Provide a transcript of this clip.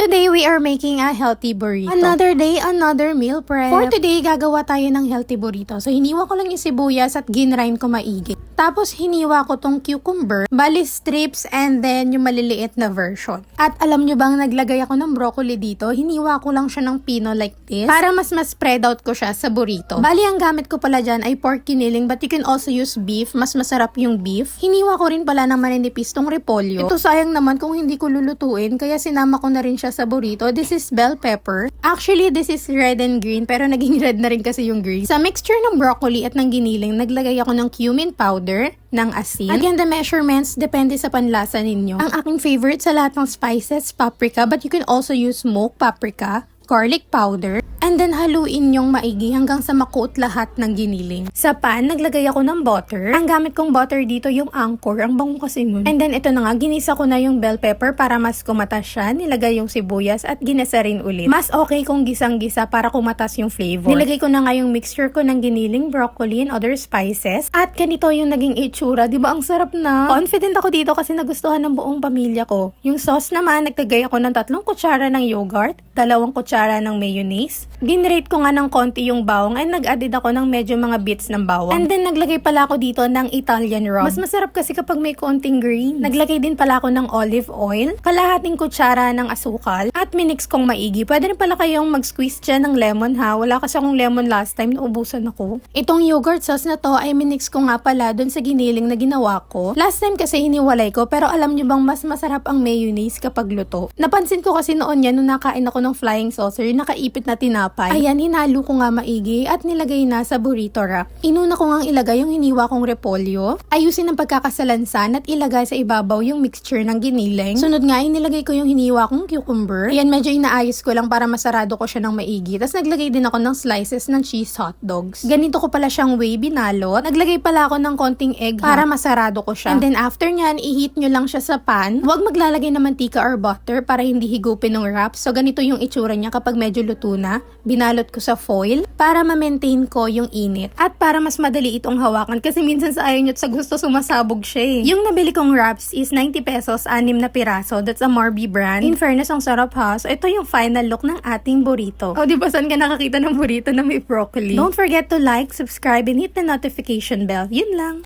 Today, we are making a healthy burrito. Another day, another meal prep. For today, gagawa tayo ng healthy burrito. So, hiniwa ko lang yung sibuyas at ginrind ko maigi. Tapos, hiniwa ko tong cucumber, bali strips, and then yung maliliit na version. At alam nyo bang naglagay ako ng broccoli dito? Hiniwa ko lang siya ng pino like this para mas spread out ko siya sa burrito. Bali, ang gamit ko pala dyan ay pork kiniling, but you can also use beef. Mas masarap yung beef. Hiniwa ko rin pala ng maninipis tong repolyo. Ito sayang naman kung hindi ko lulutuin, kaya sinama ko na rin siya sa burrito. This is bell pepper. Actually, this is red and green, pero naging red na rin kasi yung green. Sa mixture ng broccoli at ng giniling, naglagay ako ng cumin powder, ng asin. Again, the measurements depende sa panlasa ninyo. Ang aking favorite sa lahat ng spices, paprika, but you can also use smoked paprika, garlic powder, and then haluin yung maigi hanggang sa makoat lahat ng giniling. Sa pan, naglagay ako ng butter. Ang gamit kong butter dito yung Anchor. Ang bango kasi nun. And then ito na nga, ginisa ko na yung bell pepper para mas kumatas siya. Nilagay yung sibuyas at ginisa rin ulit. Mas okay kung gisang-gisa para kumatas yung flavor. Nilagay ko na nga yung mixture ko ng giniling, broccoli, and other spices. At ganito yung naging itsura. Diba ang sarap na? Confident ako dito kasi nagustuhan ng buong pamilya ko. Yung sauce naman, nagtagay ako ng 3 kutsara ng yogurt, 2 kutsara ng mayonnaise. Ginrate ko nga ng konti yung bawang and nag-added ako ng medyo mga bits ng bawang. And then naglagay pala ako dito ng Italian rum. Mas masarap kasi kapag may konting green. Naglagay din pala ako ng olive oil, kalahating kutsara ng asukal, at minix kong maigi. Pwede rin pala kayong mag-squeeze dyan ng lemon ha. Wala kasi akong lemon last time, naubusan ako. Itong yogurt sauce na to ay minix ko nga pala dun sa giniling na ginawa ko. Last time kasi hiniwalay ko, pero alam nyo bang mas masarap ang mayonnaise kapag luto? Napansin ko kasi noon yan nung nakain ako ng flying saucer, nakaipit na tinapay. Ayan, hinalo ko nga maigi at nilagay na sa burrito wrap. Inuna ko ngang ilagay yung hiniwa kong repolyo. Ayusin ang pagkakasalansan at ilagay sa ibabaw yung mixture ng giniling. Sunod nga, inilagay ko yung hiniwa kong cucumber. Ayan, medyo inaayos ko lang para masarado ko siya ng maigi. Tapos naglagay din ako ng slices ng cheese hotdogs. Ganito ko pala siyang way binalot. Naglagay pala ako ng konting egg para masarado ko siya. And then after nyan, i-heat nyo lang siya sa pan. Huwag maglalagay ng mantika or butter para hindi higupin ng wrap. So ganito yung itsura niya kapag medyo luto na. Binalot ko sa foil para ma-maintain ko yung init. At para mas madali itong hawakan kasi minsan sa ayaw nyo at sa gusto sumasabog siya eh. Yung nabili kong wraps is 90 pesos, 6 na piraso. That's a Marby brand. In fairness, ang sarap ha. So ito yung final look ng ating burrito. O diba saan ka nakakita ng burrito na may broccoli? Don't forget to like, subscribe, and hit the notification bell. Yun lang.